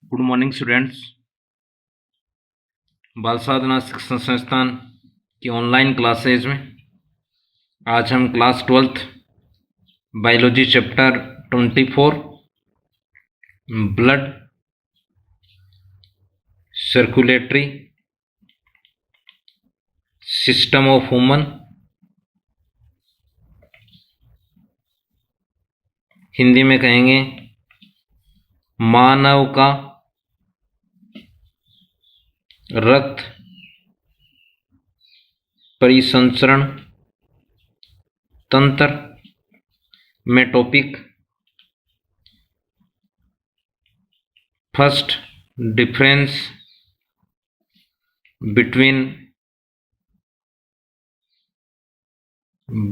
Good morning students. बाल साधना शिक्षण संस्थान की ऑनलाइन क्लासेज में आज हम class 12th biology chapter 24 blood circulatory system of human, Hindi में कहेंगे मानव का रक्त परिसंचरण तंत्र में topic first difference between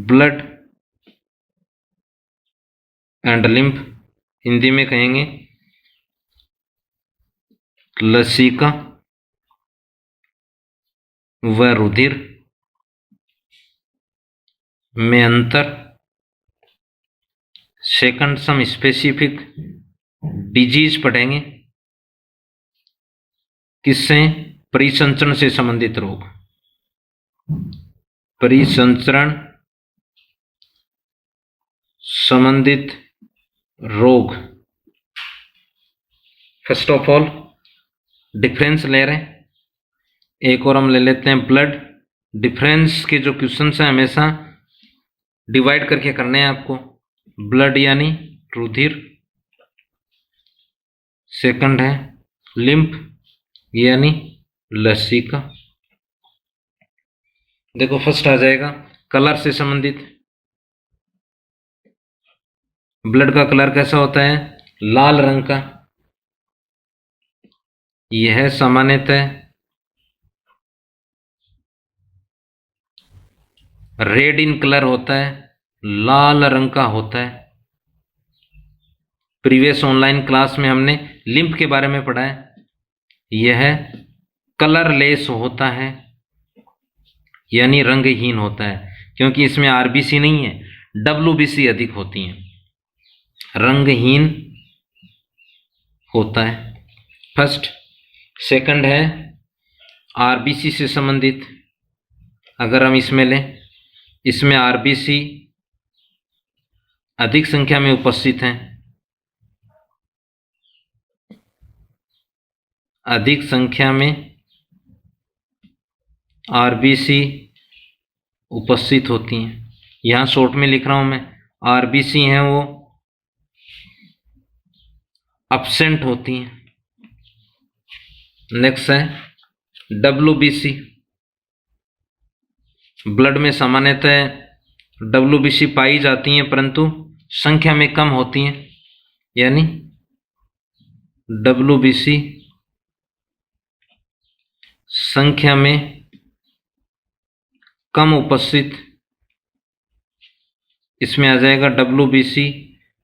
blood and lymph, Hindi में कहेंगे लसिका व रुधिर में अंतर। सेकंड सम स्पेसिफिक डिजीज पढ़ेंगे, किससे? परिसंचरण से संबंधित रोग, परिसंचरण संबंधित रोग। फर्स्ट ऑफ ऑल डिफरेंस ले रहे हैं, एक और हम ले लेते हैं ब्लड। डिफरेंस के जो क्वेश्चंस हैं हमेशा डिवाइड करके करने हैं आपको। ब्लड यानी रुधिर, सेकंड है लिम्फ यानी लसिका। देखो फर्स्ट आ जाएगा कलर से संबंधित। ब्लड का कलर कैसा होता है? लाल रंग का। यह सामान्यतः रेड इन कलर होता है, लाल रंग का होता है। प्रीवियस ऑनलाइन क्लास में हमने लिम्फ के बारे में पढ़ा है। यह कलरलेस होता है यानी रंगहीन होता है, क्योंकि इसमें आरबीसी नहीं है, डब्ल्यूबीसी अधिक होती हैं, रंगहीन होता है। फर्स्ट। सेकंड है आरबीसी से संबंधित। अगर हम इसमें लें, इसमें आरबीसी अधिक संख्या में उपस्थित हैं, अधिक संख्या में आरबीसी उपस्थित होती हैं। यहां शॉर्ट में लिख रहा हूं मैं, आरबीसी हैं वो एब्सेंट होती हैं। नेक्स्ट है डब्ल्यूबीसी। ब्लड में सामान्यतः डब्ल्यूबीसी पाई जाती हैं, परंतु संख्या में कम होती हैं, यानी डब्ल्यूबीसी संख्या में कम उपस्थित। इसमें आ जाएगा डब्ल्यूबीसी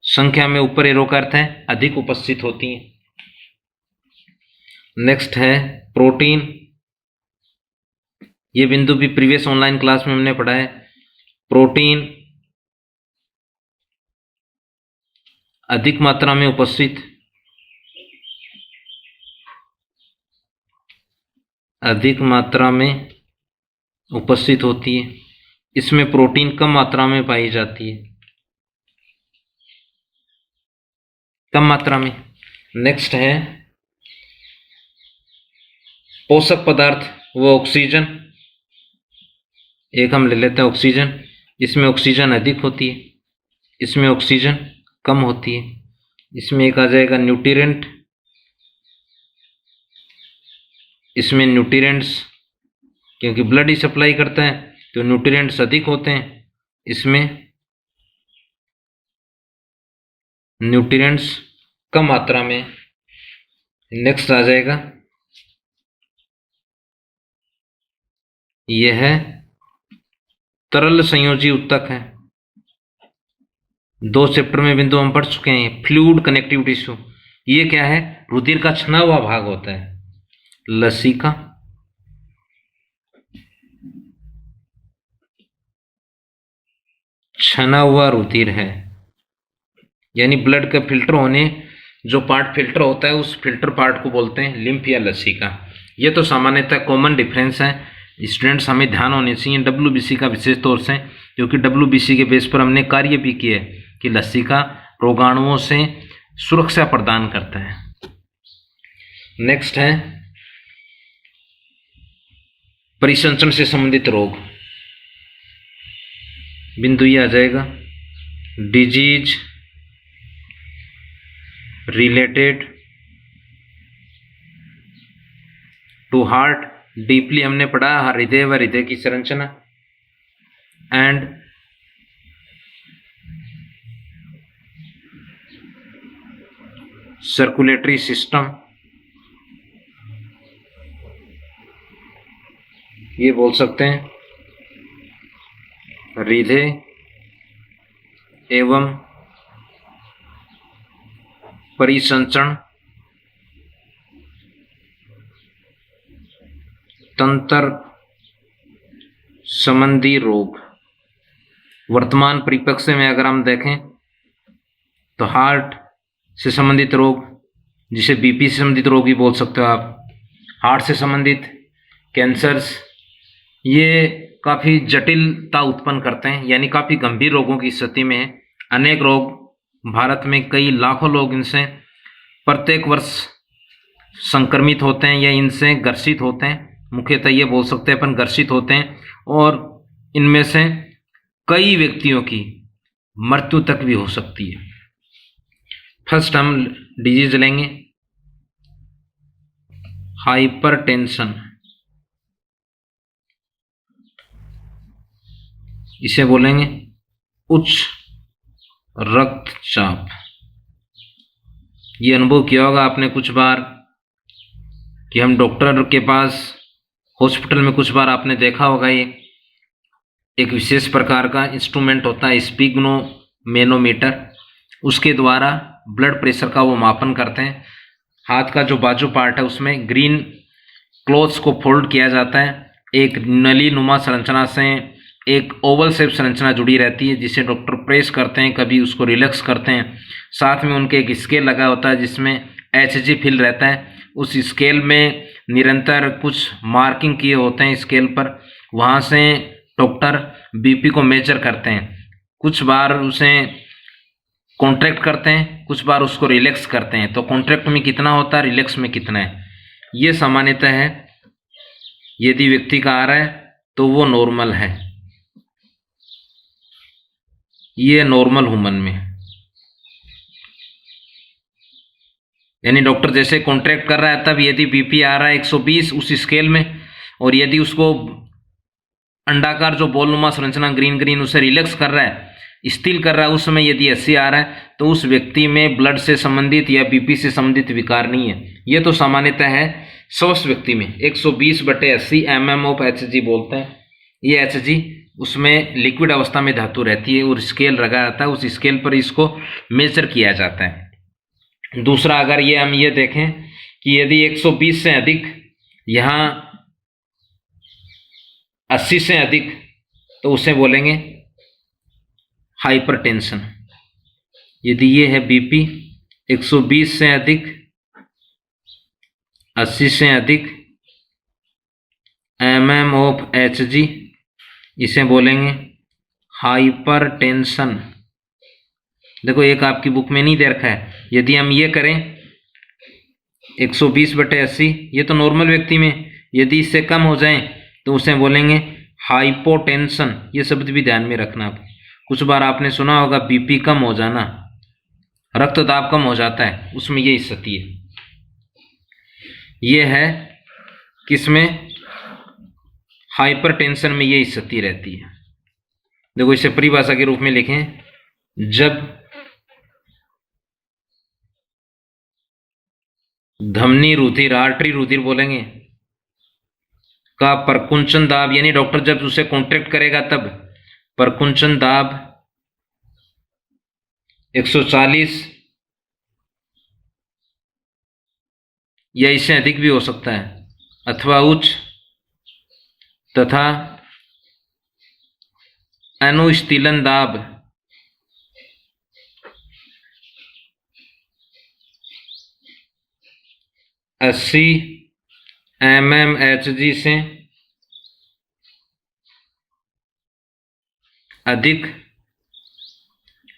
संख्या में ऊपर एरो का अर्थ है अधिक उपस्थित होती हैं। नेक्स्ट है प्रोटीन। ये बिंदु भी प्रीवियस ऑनलाइन क्लास में हमने पढ़ा है। प्रोटीन अधिक मात्रा में उपस्थित, अधिक मात्रा में उपस्थित होती है। इसमें प्रोटीन कम मात्रा में पाई जाती है, कम मात्रा में। नेक्स्ट है पोषक पदार्थ वो ऑक्सीजन। एक हम ले लेते हैं ऑक्सीजन। इसमें ऑक्सीजन अधिक होती है, इसमें ऑक्सीजन कम होती है। इसमें एक आ जाएगा न्यूट्रिएंट। इसमें न्यूट्रिएंट्स, क्योंकि ब्लड ही सप्लाई करता है तो न्यूट्रिएंट्स अधिक होते हैं, इसमें न्यूट्रिएंट्स कम मात्रा में। नेक्स्ट आ जाएगा यह तरल संयोजी उत्तक है। 2 चैप्टर में बिंदु हम पढ़ चुके हैं। फ्लूइड कनेक्टिव टिश्यू, ये क्या है? रुधिर का छना हुआ भाग होता है। लसिका, छना हुआ रुधिर है, यानी ब्लड का फिल्टर होने जो पार्ट फिल्टर होता है उस फिल्टर पार्ट को बोलते हैं लिम्फ या लसिका। ये तो सामान्यतः कॉमन डिफरेंस है, स्टूडेंट्स हमें ध्यान होने चाहिए डब्ल्यूबीसी का विशेष तौर से, क्योंकि डब्ल्यूबीसी के बेस पर हमने कार्य भी किया है कि लसिका रोगाणुओं से सुरक्षा प्रदान करता है। नेक्स्ट है परिसंचरण से संबंधित रोग। बिंदु ये आ जाएगा disease related to heart, deeply हमने पढ़ा हृदय व हृदय की संरचना, एंड सर्कुलेटरी सिस्टम, ये बोल सकते हैं हृदय एवं परिसंचरण तंत्र संबंधी रोग। वर्तमान परिप्रेक्ष्य में अगर हम देखें तो हार्ट से संबंधित रोग, जिसे बीपी से संबंधित रोग भी बोल सकते हो आप, हार्ट से संबंधित कैंसर्स, ये काफ़ी जटिलता उत्पन्न करते हैं, यानी काफ़ी गंभीर रोगों की स्थिति में है। अनेक रोग भारत में कई लाखों लोग इनसे प्रत्येक वर्ष संक्रमित होते हैं या इनसे ग्रसित होते हैं, मुख्यतः ये बोल सकते हैं अपन ग्रसित होते हैं, और इनमें से कई व्यक्तियों की मृत्यु तक भी हो सकती है। फर्स्ट हम डिजीज लेंगे हाइपरटेंशन, इसे बोलेंगे उच्च रक्तचाप। ये अनुभव किया होगा आपने कुछ बार कि हम डॉक्टर के पास हॉस्पिटल में कुछ बार आपने देखा होगा, ये एक विशेष प्रकार का इंस्ट्रूमेंट होता है स्पिग्नोमेनोमीटर, उसके द्वारा ब्लड प्रेशर का वो मापन करते हैं। हाथ का जो बाजू पार्ट है उसमें ग्रीन क्लॉथ्स को फोल्ड किया जाता है, एक नली नुमा संरचना से एक ओवल शेप संरचना जुड़ी रहती है जिसे डॉक्टर प्रेस करते हैं, कभी उसको रिलैक्स करते हैं। साथ में उनके एक स्केल लगा होता है जिसमें एचजी फिल रहता है, उस स्केल में निरंतर कुछ मार्किंग किए होते हैं स्केल पर, वहाँ से डॉक्टर बीपी को मेजर करते हैं। कुछ बार उसे कॉन्ट्रैक्ट करते हैं, कुछ बार उसको रिलैक्स करते हैं, तो कॉन्ट्रैक्ट में कितना होता है, रिलैक्स में कितना है, ये सामान्यतः है। यदि व्यक्ति का आ रहा है तो वो नॉर्मल है, ये नॉर्मल ह्यूमन में, यानी डॉक्टर जैसे कॉन्ट्रैक्ट कर रहा है तब यदि बीपी आ रहा है 120 उस स्केल में, और यदि उसको अंडाकार जो बॉलनुमा संरचना ग्रीन ग्रीन उसे रिलैक्स कर रहा है, स्थिर कर रहा है, उस समय यदि 80 आ रहा है तो उस व्यक्ति में ब्लड से संबंधित या बीपी से संबंधित विकार नहीं है। ये तो सामान्यतः है स्वस्थ व्यक्ति में 120/80 mm ऑफ Hg बोलते हैं। ये Hg उसमें लिक्विड अवस्था में धातु रहती है और स्केल लगा रहता है, उस स्केल पर इसको मेजर किया जाता है। दूसरा, अगर ये हम ये देखें कि यदि 120 से अधिक, यहाँ 80 से अधिक, तो उसे बोलेंगे हाइपरटेंशन। यदि ये है बीपी 120 से अधिक, 80 से अधिक mm ऑफ Hg, इसे बोलेंगे हाइपरटेंशन। देखो एक आपकी बुक में नहीं दे रखा है, यदि हम ये करें 120/80, ये तो नॉर्मल व्यक्ति में, यदि इससे कम हो जाए तो उसे बोलेंगे हाइपोटेंशन। ये शब्द भी ध्यान में रखना आप। कुछ बार आपने सुना होगा बीपी कम हो जाना, रक्तदाब कम हो जाता है, उसमें ये स्थिति है। ये है किसमें, हाइपरटेंशन में ये स्थिति रहती है। देखो इसे परिभाषा के रूप में लिखें, जब धमनी रुधिर, आर्टरी रुधिर बोलेंगे, का परकुंचन दाब, यानी डॉक्टर जब उसे कॉन्ट्रैक्ट करेगा तब परकुंचन दाब 140 या इससे अधिक भी हो सकता है, अथवा उच्च, तथा अनुस्तीलन दाब 80 mmHg से अधिक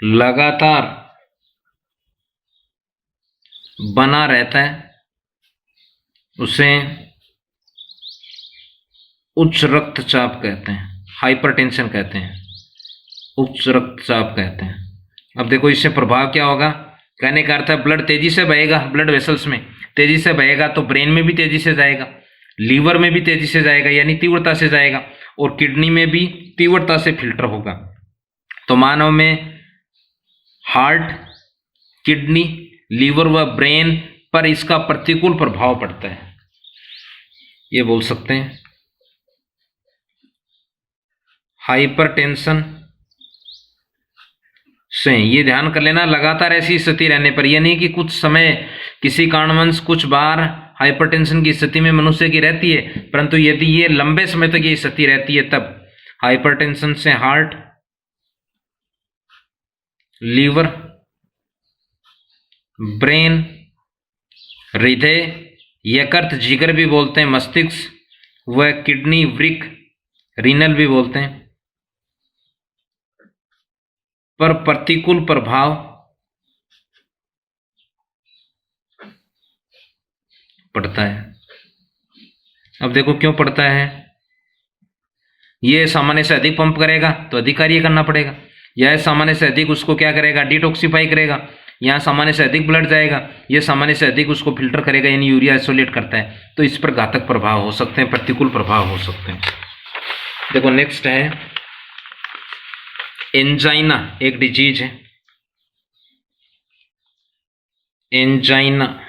लगातार बना रहता है उसे उच्च रक्तचाप कहते हैं, हाइपरटेंशन कहते हैं, उच्च रक्तचाप कहते हैं। अब देखो इससे प्रभाव क्या होगा, कहने का अर्थ है ब्लड तेजी से बहेगा, ब्लड वेसल्स में तेजी से बहेगा तो ब्रेन में भी तेजी से जाएगा, लीवर में भी तेजी से जाएगा यानी तीव्रता से जाएगा, और किडनी में भी तीव्रता से फिल्टर होगा। तो मानव में हार्ट, किडनी, लीवर व ब्रेन पर इसका प्रतिकूल प्रभाव पड़ता है, ये बोल सकते हैं। हाइपरटेंशन से ये ध्यान कर लेना, लगातार ऐसी स्थिति रहने पर, यह नहीं कि कुछ समय किसी कारणवश कुछ बार हाइपरटेंशन की स्थिति में मनुष्य की रहती है, परंतु यदि ये लंबे समय तक ये स्थिति रहती है तब हाइपरटेंशन से हार्ट, लीवर, ब्रेन, हृदय, यकृत, जिगर भी बोलते हैं, मस्तिष्क व किडनी, वृक्क, रीनल भी बोलते हैं, पर प्रतिकूल प्रभाव पड़ता है। अब देखो क्यों पड़ता है, ये सामान्य से अधिक पंप करेगा तो अधिक कार्य करना पड़ेगा, यह सामान्य से अधिक उसको क्या करेगा, डिटॉक्सिफाई करेगा, यहाँ सामान्य से अधिक ब्लड जाएगा, यह सामान्य से अधिक उसको फिल्टर करेगा यानी यूरिया आइसोलेट करता है, तो इस पर घातक प्रभाव हो सकते हैं, प्रतिकूल प्रभाव हो सकते हैं। देखो नेक्स्ट है एंजाइना, एक डिजीज है एंजाइना,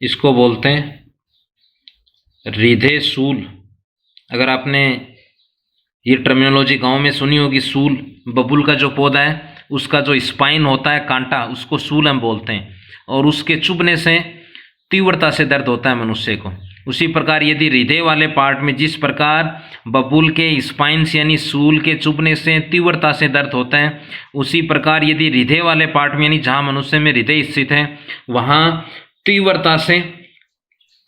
इसको बोलते हैं हृदय सूल। अगर आपने ये टर्मिनोलॉजी गांव में सुनी होगी, सूल, बबूल का जो पौधा है उसका जो स्पाइन होता है, कांटा, उसको सूल हम बोलते हैं, और उसके चुभने से तीव्रता से दर्द होता है मनुष्य को। उसी प्रकार यदि हृदय वाले पार्ट में जिस प्रकार बबूल के स्पाइन्स यानी सूल के चुभने से तीव्रता से दर्द होता है, उसी प्रकार यदि हृदय वाले पार्ट में यानी जहाँ मनुष्य में हृदय स्थित है वहाँ तीव्रता से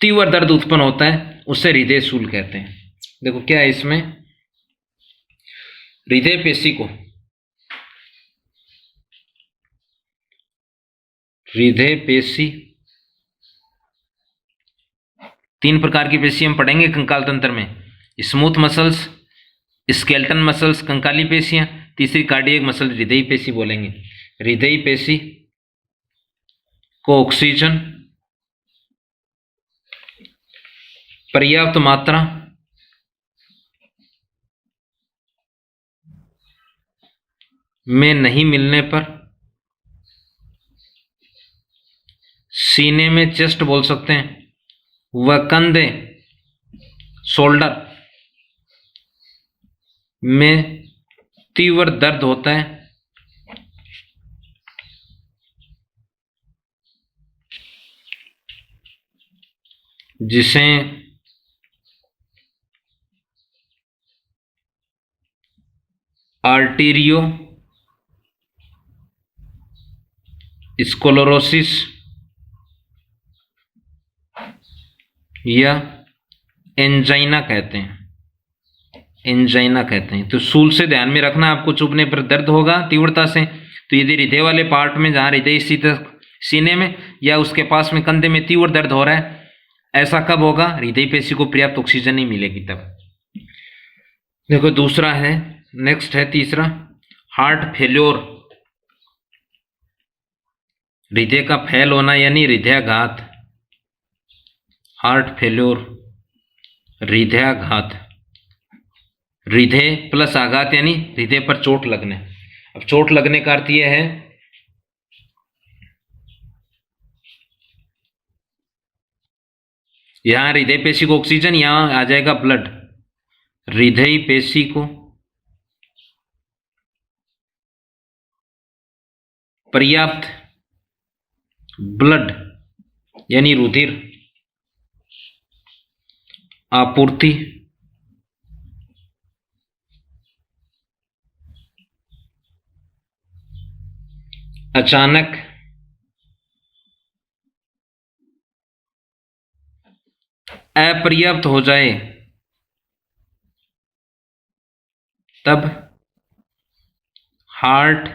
तीव्र दर्द उत्पन्न होता है, उसे हृदय सूल कहते हैं। देखो क्या है इसमें, हृदय पेशी को, हृदय पेशी, तीन प्रकार की पेशी हम पढ़ेंगे कंकाल तंत्र में, स्मूथ मसल्स, स्केलेटन मसल्स, कंकाली पेशियां, तीसरी कार्डियक मसल हृदय पेशी बोलेंगे। हृदय पेशी को ऑक्सीजन पर्याप्त मात्रा में नहीं मिलने पर सीने में, चेस्ट बोल सकते हैं, व कंधे, शोल्डर में तीव्र दर्द होता है, जिसे आर्टेरियो स्क्लेरोसिस या एंजाइना कहते हैं, एंजाइना कहते हैं। तो सूल से ध्यान में रखना, आपको चुभने पर दर्द होगा तीव्रता से, तो यदि हृदय वाले पार्ट में जहाँ हृदय स्थित सीने में या उसके पास में कंधे में तीव्र दर्द हो रहा है, ऐसा कब होगा, हृदय पेशी को पर्याप्त ऑक्सीजन नहीं मिलेगी तब। देखो दूसरा है, नेक्स्ट है तीसरा, हार्ट फेल्योर, हृदय का फैल होना यानी हृदयाघात, हार्ट फेल्योर, हृदयाघात, हृदय प्लस आघात यानी हृदय पर चोट लगने। अब चोट लगने का अर्थ यह है यहां हृदय पेशी को ऑक्सीजन, यहां आ जाएगा ब्लड, हृदय पेशी को पर्याप्त ब्लड यानी रुधिर आपूर्ति अचानक पर्याप्त हो जाए तब हार्ट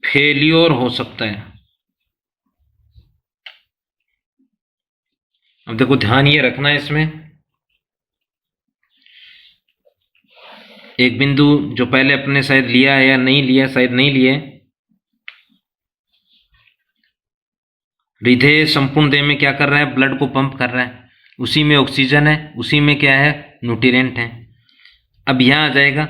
फेल्योर हो सकता है। अब देखो ध्यान ये रखना है इसमें, एक बिंदु जो पहले अपने शायद लिया है या नहीं लिया, शायद नहीं लिया है। हृदय संपूर्ण देह में क्या कर रहा है, ब्लड को पंप कर रहा है, उसी में ऑक्सीजन है, उसी में क्या है, न्यूट्रिएंट है। अब यहां आ जाएगा,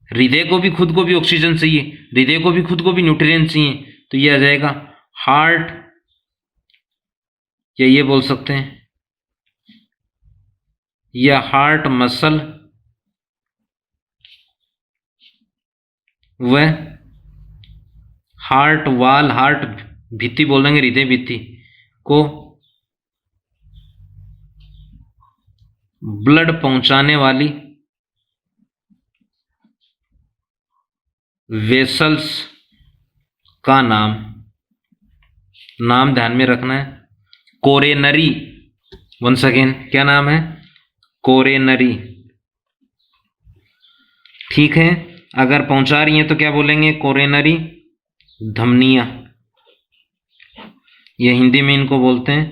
हृदय को भी खुद को भी ऑक्सीजन चाहिए, हृदय को भी खुद को भी न्यूट्रिएंट चाहिए, तो ये आ जाएगा हार्ट, या ये बोल सकते हैं या हार्ट मसल व हार्ट वाल, हार्ट भित्ति बोल देंगे, हृदय भित्ति को ब्लड पहुंचाने वाली वेसल्स का नाम ध्यान में रखना है, कोरोनरी। वंस अगेन क्या नाम है, कोरोनरी। ठीक है, अगर पहुंचा रही हैं तो क्या बोलेंगे, कोरोनरी धमनियां, ये हिंदी में इनको बोलते हैं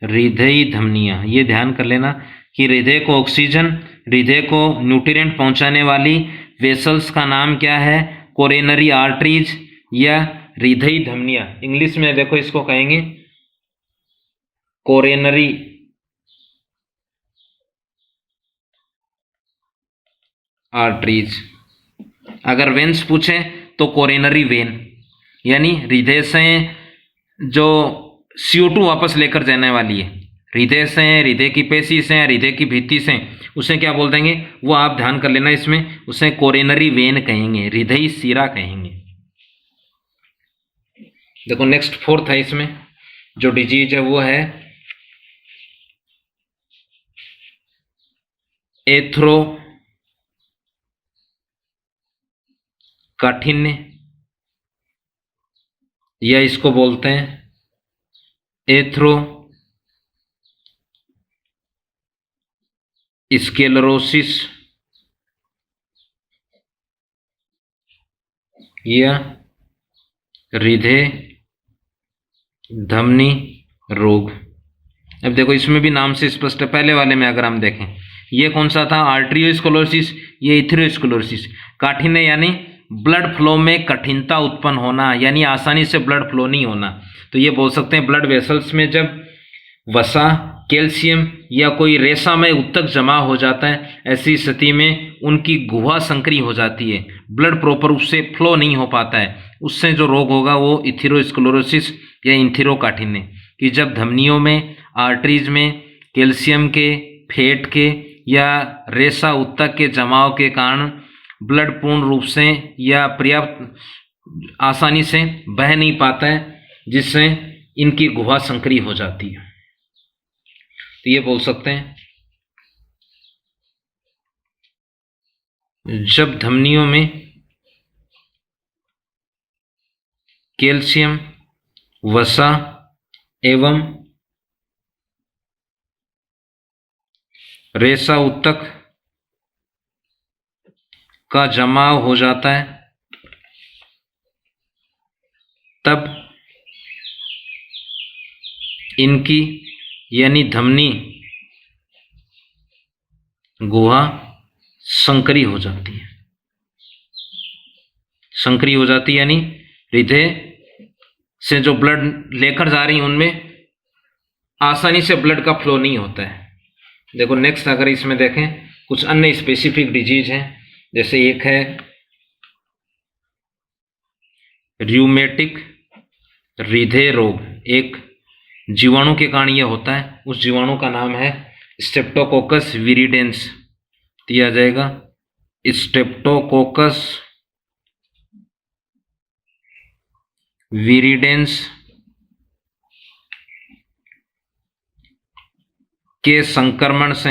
हृदयी धमनियां। ये ध्यान कर लेना कि हृदय को ऑक्सीजन, हृदय को न्यूट्रिएंट पहुंचाने वाली वेसल्स का नाम क्या है, कोरोनरी आर्टरीज या हृदयी धमनियां। इंग्लिश में देखो इसको कहेंगे कोरोनरी आर्टरीज। अगर वेन्स पूछे तो कोरोनरी वेन, यानी हृदय से जो CO2 वापस लेकर जाने वाली है, हृदय से, हृदय की पेशी से, हृदय की भित्ति से, उसे क्या बोल देंगे, वो आप ध्यान कर लेना इसमें, उसे कोरोनरी वेन कहेंगे, हृदयी शिरा कहेंगे। देखो नेक्स्ट फोर्थ है, इसमें जो डिजीज है वो है एथ्रो काठिन्य, या इसको बोलते हैं एथ्रो स्क्लेरोसिस या हृदय धमनी रोग। अब देखो इसमें भी नाम से स्पष्ट है, पहले वाले में अगर हम देखें, ये कौन सा था, आर्टरियोस्क्लेरोसिस, ये इथेरोस्क्लेरोसिस। काठिन्य यानी ब्लड फ्लो में कठिनता उत्पन्न होना, यानी आसानी से ब्लड फ्लो नहीं होना, तो ये बोल सकते हैं ब्लड वेसल्स में जब वसा, कैल्शियम या कोई रेसामय उत्तक जमा हो जाता है, ऐसी स्थिति में उनकी गुहा संकरी हो जाती है, ब्लड प्रॉपर रूप से फ्लो नहीं हो पाता है, उससे जो रोग होगा वो इथेरोस्क्लेरोसिस या इन्थीरोकाठिन्य, कि जब धमनियों में, आर्टरीज में कैल्शियम के, फैट के या रेसा उत्तक के जमाव के कारण ब्लड पूर्ण रूप से या पर्याप्त आसानी से बह नहीं पाता है, जिससे इनकी गुहा संकरी हो जाती है। तो ये बोल सकते हैं जब धमनियों में कैल्शियम, वसा एवं रेसा उत्तक का जमाव हो जाता है, तब इनकी यानी धमनी गुहा संकरी हो जाती है। संकरी हो जाती है यानी हृदय से जो ब्लड लेकर जा रही है उनमें आसानी से ब्लड का फ्लो नहीं होता है। देखो नेक्स्ट अगर इसमें देखें, कुछ अन्य स्पेसिफिक डिजीज हैं, जैसे एक है र्यूमेटिक हृदय रोग, एक जीवाणु के कारण यह होता है, उस जीवाणु का नाम है स्ट्रेप्टोकोकस विरिडेंस, दिया जाएगा स्ट्रेप्टोकोकस विरिडेंस के संक्रमण से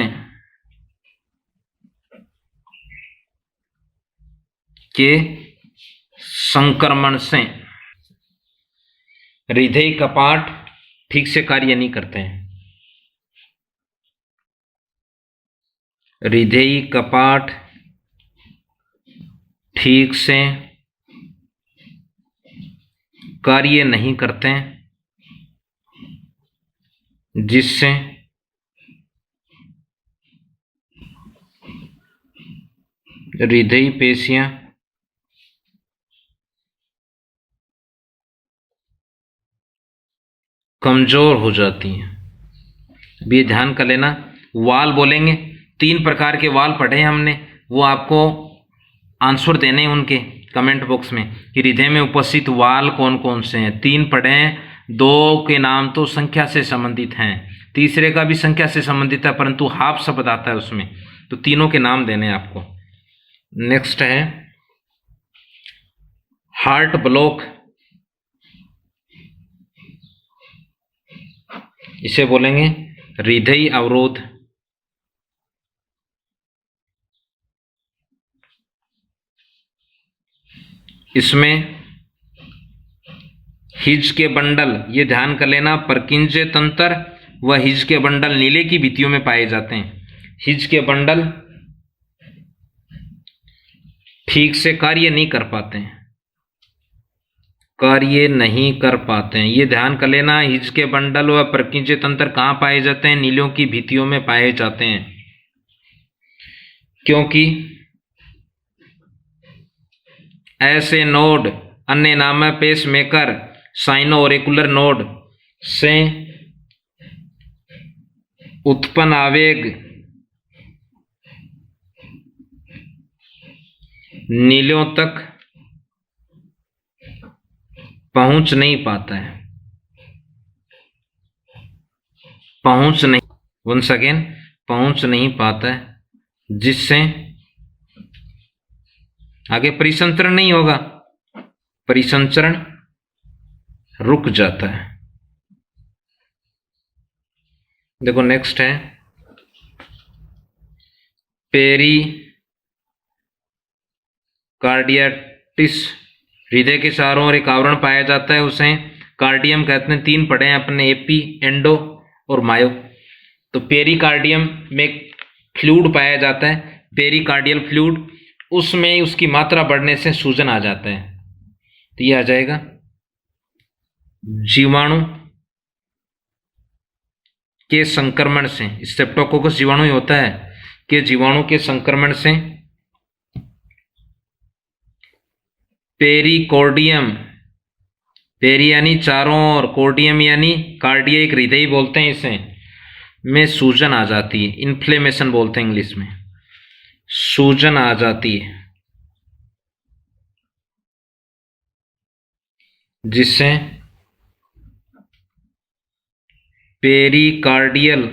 हृदय कपाट ठीक से कार्य नहीं करते हैं, हृदयी कपाट ठीक से कार्य नहीं करते, जिससे हृदयी पेशियां कमजोर हो जाती हैं। अब ये ध्यान कर लेना, वाल बोलेंगे, 3 प्रकार के वाल पढ़े हमने, वो आपको आंसर देने हैं उनके कमेंट बॉक्स में कि हृदय में उपस्थित वाल कौन कौन से हैं। 3 पढ़े हैं, 2 के नाम तो संख्या से संबंधित हैं, तीसरे का भी संख्या से संबंधित है परंतु हाफ शब्द आता है उसमें, तो तीनों के नाम देने हैं आपको। नेक्स्ट है हार्ट ब्लॉक, इसे बोलेंगे हृदय अवरोध। इसमें हिज के बंडल, ये ध्यान कर लेना, परकिंजे तंत्र व हिज के बंडल नीले की भित्तियों में पाए जाते हैं। हिज के बंडल ठीक से कार्य नहीं कर पाते हैं, कार्य नहीं कर पाते हैं, ये ध्यान कर लेना। हिज के बंडल व परकिंजे तंत्र कहाँ पाए जाते हैं? नीलों की भित्तियों में पाए जाते हैं, क्योंकि ऐसे नोड, अन्य नाम है pacemaker, sino auricular node से उत्पन्न आवेग नीलों तक पहुंच नहीं पाता है, पहुंच नहीं, वंस अगेन पहुंच नहीं पाता है, जिससे आगे परिसंचरण नहीं होगा, परिसंचरण रुक जाता है। देखो नेक्स्ट है पेरी कार्डियाटिस, हृदय के चारों ओर एक आवरण पाया जाता है, उसे कार्डियम कहते हैं। 3 पढ़े हैं अपने, एपी, एंडो और मायो। तो पेरिकार्डियम में फ्लूइड पाया जाता है, पेरिकार्डियल फ्लूइड, उसमें उसकी मात्रा बढ़ने से सूजन आ जाता है, तो ये आ जाएगा जीवाणु के संक्रमण से, स्ट्रेप्टोकोकस जीवाणु ही होता है, कि जीवाणु के संक्रमण से पेरिकोर्डियम, पेरी यानी चारों ओर, कोर्डियम यानी कार्डिया, एक हृदय बोलते हैं इसे, में सूजन आ जाती है, इन्फ्लेमेशन बोलते हैं इंग्लिश में, सूजन आ जाती है, जिससे पेरिकार्डियल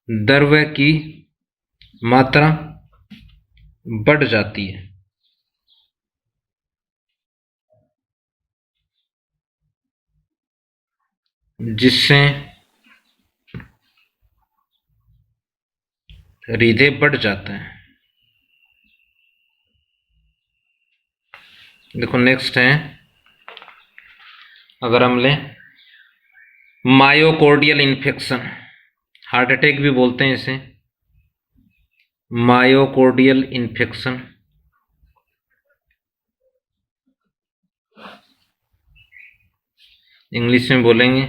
द्रव्य की मात्रा बढ़ जाती है, जिससे हृदय बढ़ जाता है। देखो नेक्स्ट है, अगर हम लें मायोकार्डियल इन्फेक्शन, हार्ट अटैक भी बोलते हैं इसे, मायोकार्डियल इन्फेक्शन, इंग्लिश में बोलेंगे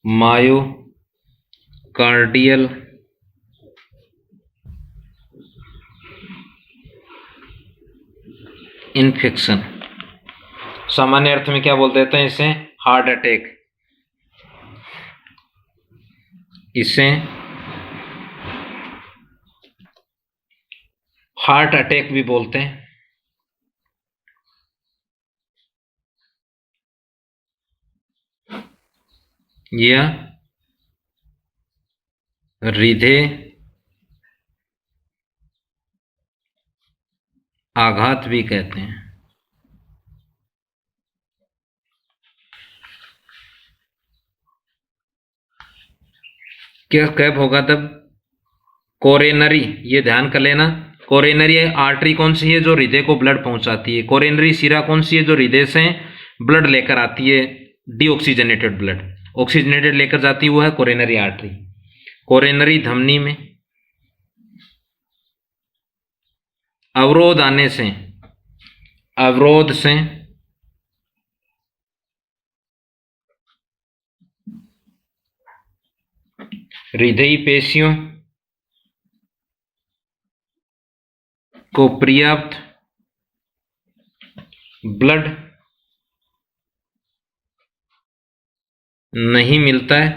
मायोकार्डियल इन्फेक्शन, सामान्य अर्थ में क्या बोल देते हैं इसे? Heart attack. इसे हार्ट अटैक भी बोलते हैं। यह हृदय आघात भी कहते हैं। क्या कब होगा तब? कोरोनरी, ये ध्यान कर लेना, कोरोनरी आर्टरी कौन सी है? जो हृदय को ब्लड पहुंचाती है। कोरोनरी शिरा कौन सी है? जो हृदय से ब्लड लेकर आती है डीऑक्सीजनेटेड ब्लड। ऑक्सीजनेटेड लेकर जाती है वो है कोरोनरी आर्टरी। कोरोनरी धमनी में अवरोध आने से, अवरोध से हृदयी पेशियों को पर्याप्त ब्लड नहीं मिलता है,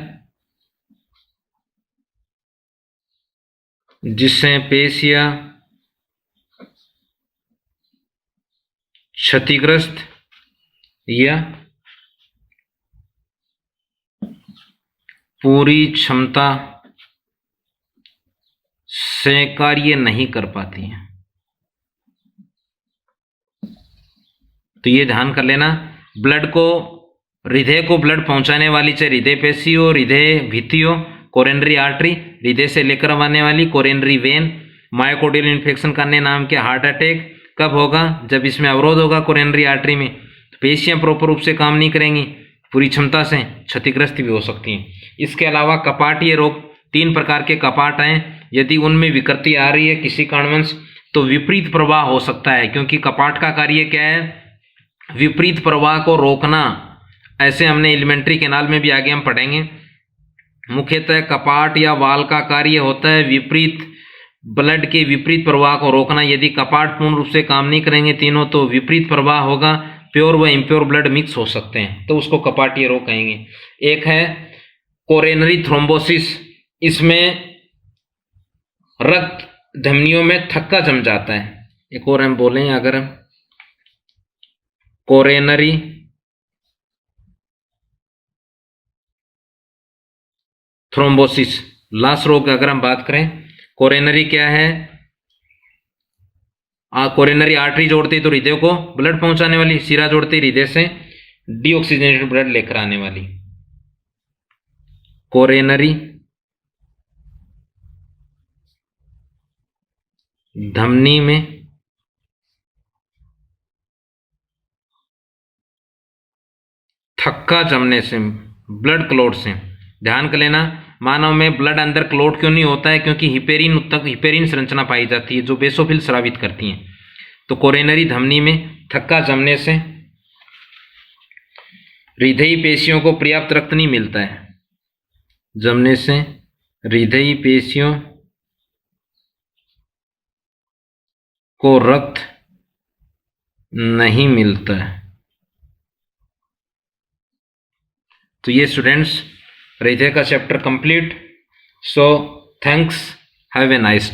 जिससे पेशियां क्षतिग्रस्त या पूरी क्षमता से कार्य नहीं कर पाती हैं। तो ये ध्यान कर लेना, ब्लड को, हृदय को ब्लड पहुंचाने वाली चाहे हृदय पेशी हो, हृदय भित्ति हो, कोरोनरी आर्टरी, हृदय से लेकर आने वाली कोरोनरी वेन, मायोकार्डियल इन्फेक्शन करने नाम के हार्ट अटैक कब होगा, जब इसमें अवरोध होगा कोरोनरी आर्टरी में, तो पेशियां प्रॉपर रूप से काम नहीं करेंगी, पूरी क्षमता से क्षतिग्रस्त भी हो सकती हैं। इसके अलावा कपाटीय रोग, 3 प्रकार के कपाट हैं, यदि उनमें विकृति आ रही है किसी कारणवश तो विपरीत प्रवाह हो सकता है, क्योंकि कपाट का कार्य क्या है, विपरीत प्रवाह को रोकना। ऐसे हमने एलिमेंट्री कैनाल में भी आगे हम पढ़ेंगे। मुख्यतः कपाट या वाल का कार्य होता है विपरीत, ब्लड के विपरीत प्रवाह को रोकना। यदि कपाट पूर्ण रूप से काम नहीं करेंगे तीनों तो विपरीत प्रवाह होगा, प्योर व इम्प्योर ब्लड मिक्स हो सकते हैं, तो उसको कपाटीय रोग कहेंगे। एक है कोरोनरी थ्रोम्बोसिस, इसमें रक्त धमनियों में थक्का जम जाता है। एक और हम बोलें अगर कोरोनरी थ्रोम्बोसिस, लास्ट रोग अगर हम बात करें, कोरोनरी क्या है, कोरोनरी आर्टरी जोड़ती तो हृदय को ब्लड पहुंचाने वाली, सिरा जोड़ती हृदय से डीऑक्सीजनेटेड ब्लड लेकर आने वाली। कोरोनरी धमनी में थक्का जमने से, ब्लड क्लॉट से, ध्यान कर लेना, मानव में ब्लड अंदर क्लॉट क्यों नहीं होता है, क्योंकि हिपेरिन संरचना पाई जाती है जो बेसोफिल स्रावित करती हैं। तो कोरोनरी धमनी में थक्का जमने से हृदयी पेशियों को पर्याप्त रक्त नहीं मिलता है, जमने से हृदयी पेशियों को रक्त नहीं मिलता है। तो ये स्टूडेंट्स हृदय का chapter complete. So thanks, have a nice day.